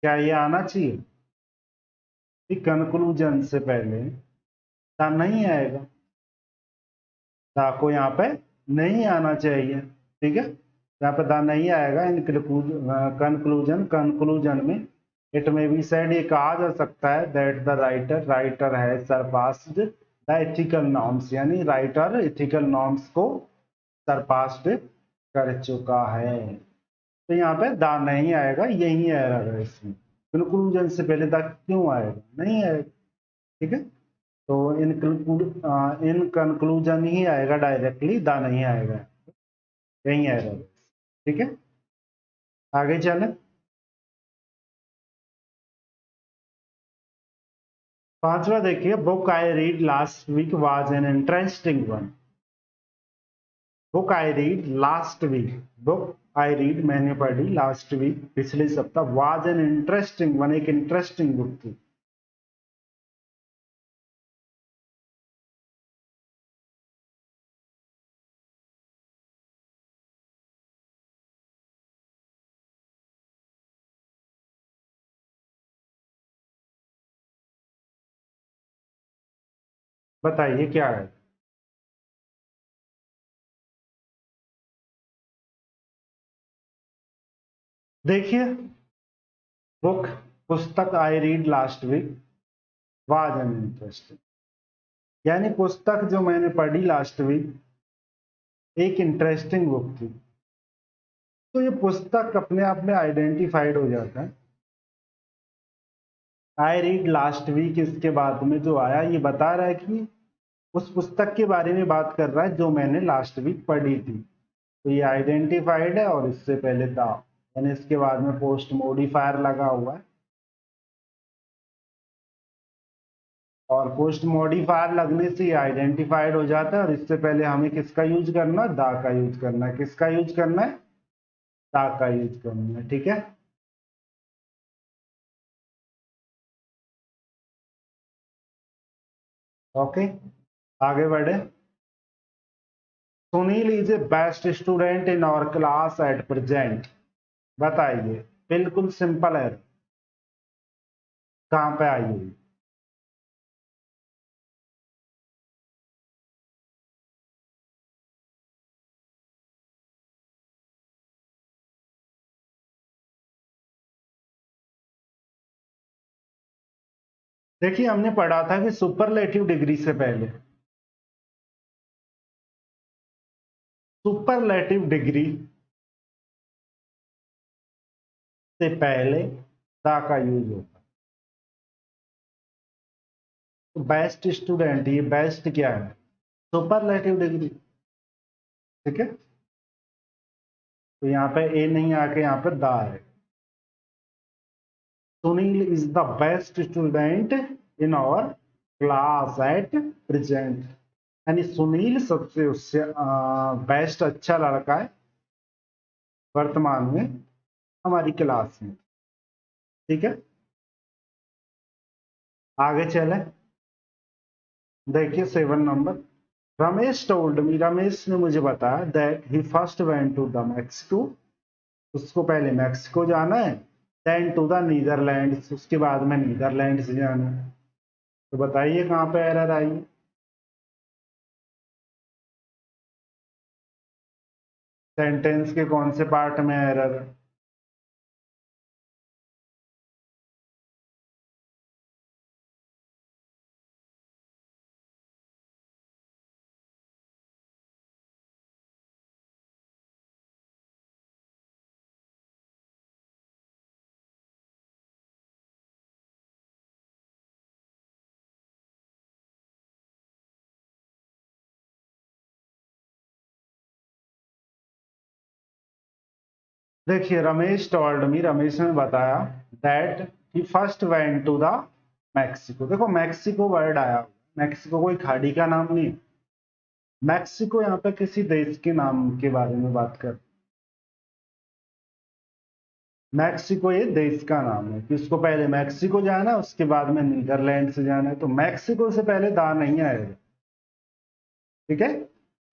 क्या ये आना चाहिए? कंक्लूजन से पहले दा नहीं आएगा, दा को यहाँ पे नहीं आना चाहिए। ठीक है, यहाँ पे दा नहीं आएगा, इन कंक्लूजन, कंक्लूजन में इट में बी सेड, ये कहा जा सकता है दैट द राइटर है सरपास्ड द एथिकल नॉर्म्स, यानी राइटर एथिकल नॉर्म्स को सरपास्ड कर चुका है। तो यहाँ पे दा नहीं आएगा, यही एरर है इसमें। कंक्लूजन से पहले दा क्यों आएगा? नहीं आएगा। ठीक है, तो इन कंक्लूजन ही आएगा डायरेक्टली, दा नहीं आएगा, यही एरर। ठीक है, आगे चले। पांचवा देखिए, book I read last week was an interesting one. Book I read last week, book I read मैंने पढ़ी लास्ट वीक पिछले सप्ताह, वाज एन इंटरेस्टिंग वन, एक इंटरेस्टिंग बुक थी। बताइए क्या है? देखिए, बुक, पुस्तक I read last week was an interesting, यानी पुस्तक जो मैंने पढ़ी लास्ट वीक एक इंटरेस्टिंग बुक थी। तो ये पुस्तक अपने आप में आइडेंटिफाइड हो जाता है। आई रीड लास्ट वीक, इसके बाद में जो आया ये बता रहा है कि उस पुस्तक के बारे में बात कर रहा है जो मैंने लास्ट वीक पढ़ी थी, तो ये आइडेंटिफाइड है, और इससे पहले था, यानी इसके बाद में पोस्ट मॉडिफायर लगा हुआ है। और पोस्ट मॉडिफायर लगने से ये आइडेंटिफाइड हो जाता है, और इससे पहले हमें किसका यूज करना है, दा का यूज करना है। किसका यूज करना है, दा का यूज करना है। ठीक है, ओके, आगे बढ़े। Sunil is a best student in our class at present. बताइए, बिल्कुल सिंपल है, कहां पे आई हुई। देखिए, हमने पढ़ा था कि सुपरलेटिव डिग्री से पहले, सुपरलेटिव डिग्री से पहले दा का यूज होता है। तो बेस्ट स्टूडेंट, ये बेस्ट क्या है, सुपरलेटिव डिग्री। ठीक है, तो यहाँ पे ए नहीं आके यहाँ पे दा है। Sunil is the best student in our class at present, यानी सुनील सबसे उससे बेस्ट अच्छा लड़का है वर्तमान में हमारी क्लास में। ठीक है, आगे चले। देखिए 7 number, Ramesh told me, Ramesh ने मुझे बताया that he first went to the Mexico, उसको पहले मैक्सिको जाना है, देन टू द नीदरलैंड्स, उसके बाद में नीदरलैंड्स जाना है। तो बताइए कहाँ पे एरर आई। सेंटेंस के कौन से पार्ट में एरर है। देखिए, रमेश टोल्ड मी, रमेश ने बताया that he first went to the Mexico. देखो मैक्सिको वर्ड आया, मैक्सिको कोई खाड़ी का नाम नहीं है। मैक्सिको यहाँ पे किसी देश के नाम के बारे में बात कर, मैक्सिको ये देश का नाम है कि उसको पहले मैक्सिको जाना है, उसके बाद में नीदरलैंड से जाना है। तो मैक्सिको से पहले दा नहीं आएगा। ठीक है,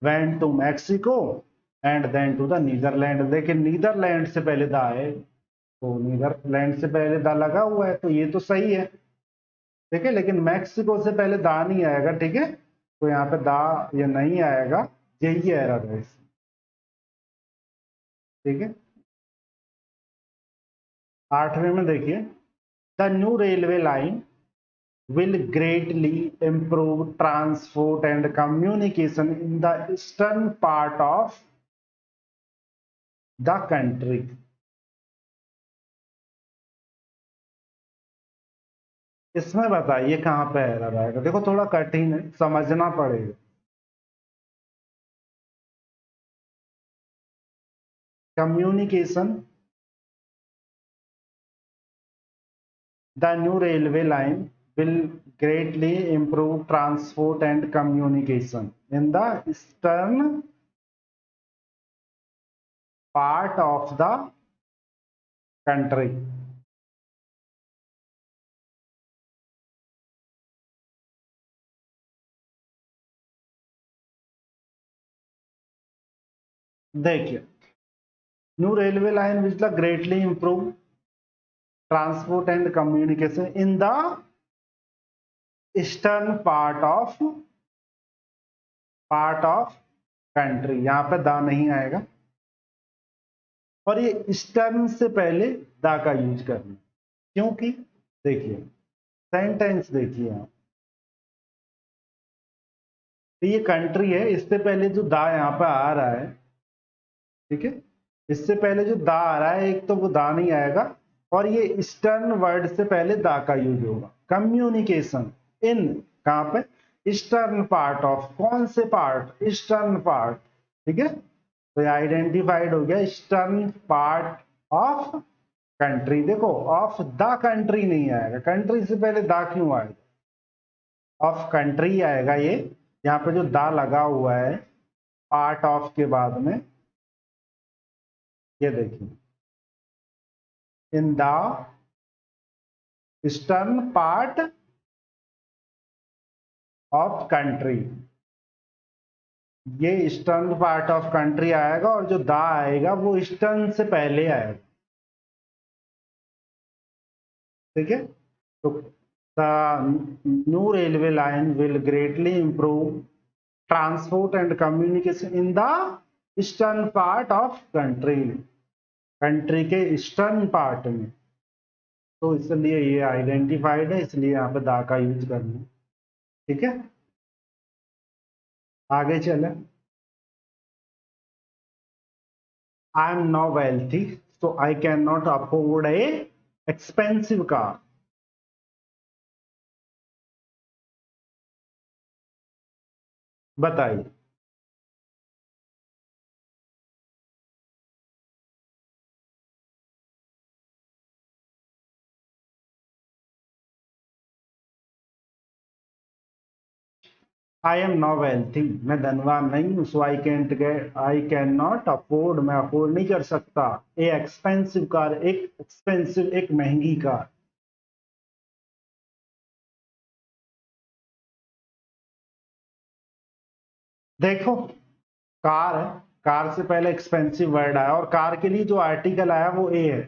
went to Mexico and then to the Netherland. देखिए नीदरलैंड से पहले दा है, तो नीदरलैंड से पहले दा लगा हुआ है, तो ये तो सही है। ठीक है, लेकिन मैक्सिको से पहले दा नहीं आएगा। ठीक है, तो यहाँ पे दा ये नहीं आएगा, यही एरर है इसमें। ठीक है, 8वें में देखिए, the new railway line will greatly improve transport and communication in the eastern part of the country। इसमें बताइए कहां पे एरर आएगा। देखो थोड़ा कठिन है, समझना पड़ेगा। Communication, the new railway line will greatly improve transport and communication in the eastern part of the country। देखिए, new railway line which the greatly improve transport and communication in the eastern part of country, यहां पे दा नहीं आएगा, और ये eastern से पहले दा का यूज करना, क्योंकि देखिए सेंटेंस देखिए आप, तो ये कंट्री है, इससे पहले जो दा यहाँ पे आ रहा है, ठीक है, इससे पहले जो दा आ रहा है, एक तो वो दा नहीं आएगा, और ये ईस्टर्न वर्ड से पहले दा का यूज होगा। कम्युनिकेशन इन, कहां पे, ईस्टर्न पार्ट ऑफ, कौन से पार्ट, ईस्टर्न पार्ट। ठीक है, तो ये आइडेंटिफाइड हो गया, ईस्टर्न पार्ट ऑफ कंट्री। देखो ऑफ द कंट्री नहीं आएगा, कंट्री से पहले दा क्यों आएगा, ऑफ कंट्री आएगा ये, यहाँ पे जो दा लगा हुआ है पार्ट ऑफ के बाद में, ये देखिए, in the eastern part of country, ये ईस्टर्न पार्ट ऑफ कंट्री आएगा और जो दा आएगा वो ईस्टर्न से पहले आएगा, ठीक है। तो the new railway line will greatly improve transport and communication in the eastern part of country, country के ईस्टर्न पार्ट में। तो इसलिए ये आइडेंटिफाइड है, इसलिए यहाँ पे दा का यूज करना, ठीक है। आगे चले। I am not wealthy so I can not afford A expensive car. बताइए। आई एम नॉट वेल्थी, मैं धनवान नहीं हूं, सो आई कैन नॉट अफोर्ड, मैं अफोर्ड नहीं कर सकता ए एक्सपेंसिव कार, एक एक्सपेंसिव, एक महंगी कार। देखो, कार है, कार से पहले एक्सपेंसिव वर्ड आया और कार के लिए जो आर्टिकल आया वो ए है।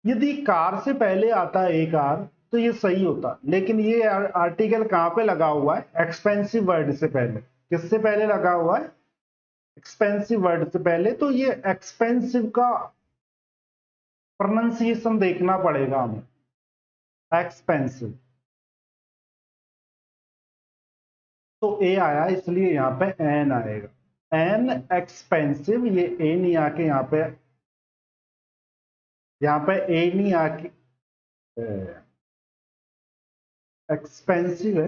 यदि कार से पहले आता है ए कार तो ये सही होता, लेकिन ये आर्टिकल कहां पे लगा हुआ है? एक्सपेंसिव वर्ड से पहले। किससे पहले लगा हुआ है? एक्सपेंसिव वर्ड से पहले। तो ये एक्सपेंसिव का प्रोनाउंसिएशन देखना पड़ेगा हमें, एक्सपेंसिव। तो ए आया इसलिए यहाँ पे एन आएगा, एन एक्सपेंसिव। ये ए नहीं आके यहाँ पे ए नहीं आके एक्सपेंसिव है,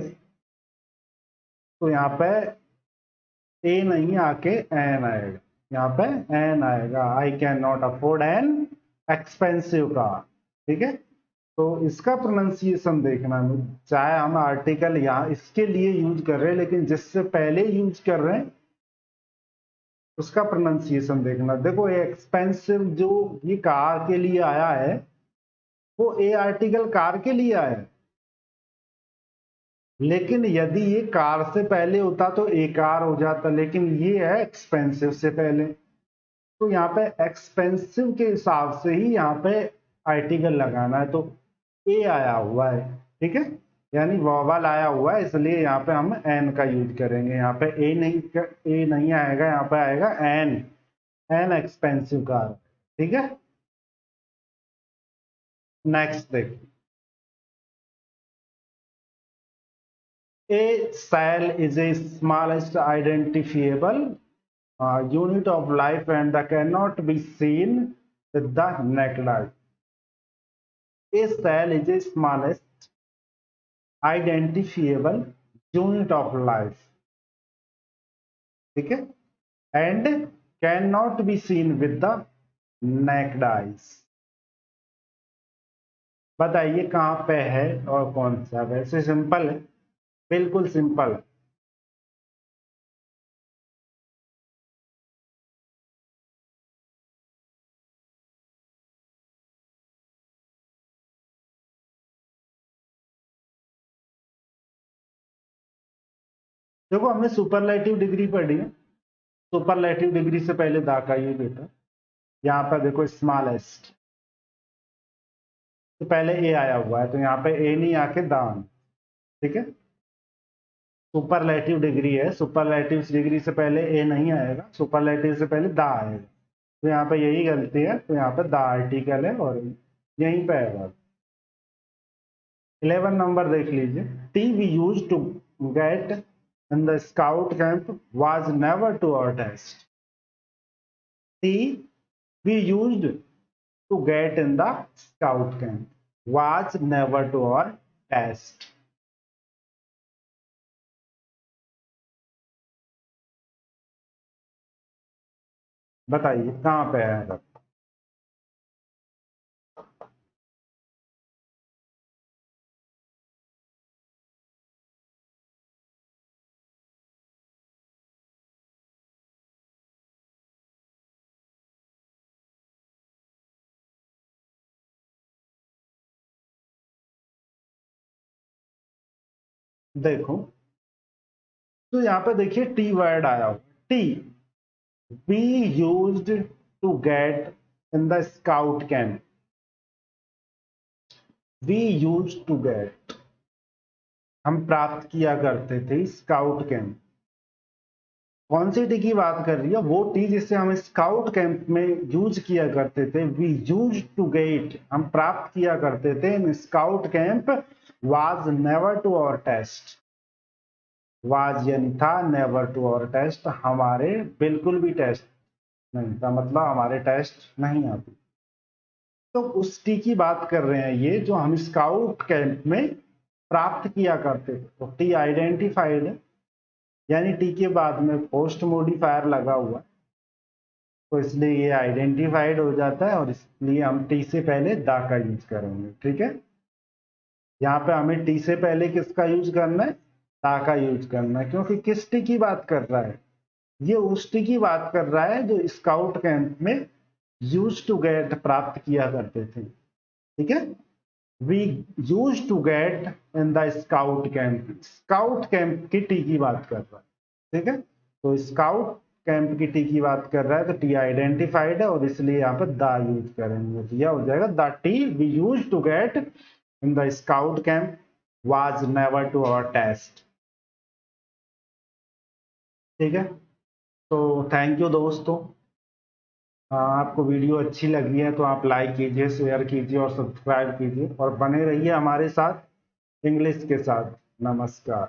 तो यहाँ पे ए नहीं आके एन आएगा, यहाँ पे एन आएगा। I can not afford an expensive car, ठीक है। तो इसका प्रोनाउंसिएशन देखना, चाहे हम आर्टिकल यहाँ इसके लिए यूज कर रहे हैं, लेकिन जिससे पहले यूज कर रहे हैं उसका प्रोनाउंसिएशन देखना। देखो, एक्सपेंसिव जो ये कार के लिए आया है वो ए आर्टिकल कार के लिए आया है, लेकिन यदि ये कार से पहले होता तो ए कार हो जाता, लेकिन ये है एक्सपेंसिव से पहले। तो यहाँ पे एक्सपेंसिव के हिसाब से ही यहाँ पे आर्टिकल लगाना है, तो ए आया हुआ है, ठीक है, यानी वॉवल आया हुआ है, इसलिए यहाँ पे हम एन का यूज करेंगे। यहाँ पे ए नहीं आएगा, यहाँ पे आएगा एन, एन एक्सपेंसिव कार, ठीक है। नेक्स्ट देखिए, a cell is a smallest identifiable unit of life and that cannot be seen with the naked eye. A cell is the smallest identifiable unit of life, ठीक है, and cannot be seen with the naked eyes. बताइए कहाँ पे है और कौन सा? वैसे सिंपल है, बिल्कुल सिंपल है। देखो, हमने सुपरलेटिव डिग्री पढ़ी है, सुपरलेटिव डिग्री से पहले दा का यूज होता है। यहाँ पर देखो, स्मॉलेस्ट तो पहले ए आया हुआ है, तो यहाँ पे ए नहीं आके दान, ठीक है। सुपरलेटिव डिग्री है, सुपरलेटिव डिग्री से पहले ए नहीं आएगा, सुपरलेटिव से पहले दा आएगा, तो यहाँ पे यही गलती है, तो यहाँ पे दा आर्टिकल है और यहीं पे आएगा। 11 नंबर देख लीजिए, tea we use to get in the scout camp was never to our taste. Tea we used to get in the scout camp was never to our taste. बताइए कहाँ पे आएगा? देखो, तो यहाँ पे देखिए टी वर्ड आया हुआ, tea we used to get in the scout camp, we used to get, हम प्राप्त किया करते थे स्काउट कैंप। कौन सी टी की बात कर रही है? वो टी जिससे हम स्काउट कैंप में यूज किया करते थे। वी यूज टू गेट, हम प्राप्त किया करते थे in scout camp, was never to our taste, was यानी था, नेवर टू आवर टेस्ट, हमारे बिल्कुल भी टेस्ट नहीं था, मतलब हमारे टेस्ट नहीं आती। तो उस टी की बात कर रहे हैं ये, जो हम स्काउट कैंप में प्राप्त किया करते थे। तो टी आइडेंटिफाइड है, यानी टी के बाद में पोस्ट मोडिफायर लगा हुआ, तो इसलिए ये आइडेंटिफाइड हो जाता है, और इसलिए हम टी से पहले दा का यूज करेंगे। ठीक है, यहाँ पे हमें टी से पहले किसका यूज करना है? दा का यूज करना है, क्योंकि किस टी की बात कर रहा है? ये उस टी की बात कर रहा है जो स्काउट कैंप में यूज टू गेट, प्राप्त किया करते थे। ठीक है, we use to get in the scout camp, scout camp की टी की बात कर रहा है। ठीक है, तो स्काउट कैंप की टी की बात कर रहा है, तो टी आइडेंटिफाइड है, और इसलिए यहाँ पर द यूज करेंगे, तो यह हो जाएगा the tea we use to get in the scout camp was never to our taste. ठीक है, तो थैंक यू दोस्तों। आपको वीडियो अच्छी लगी है तो आप लाइक कीजिए, शेयर कीजिए और सब्सक्राइब कीजिए, और बने रहिए हमारे साथ इंग्लिश के साथ। नमस्कार।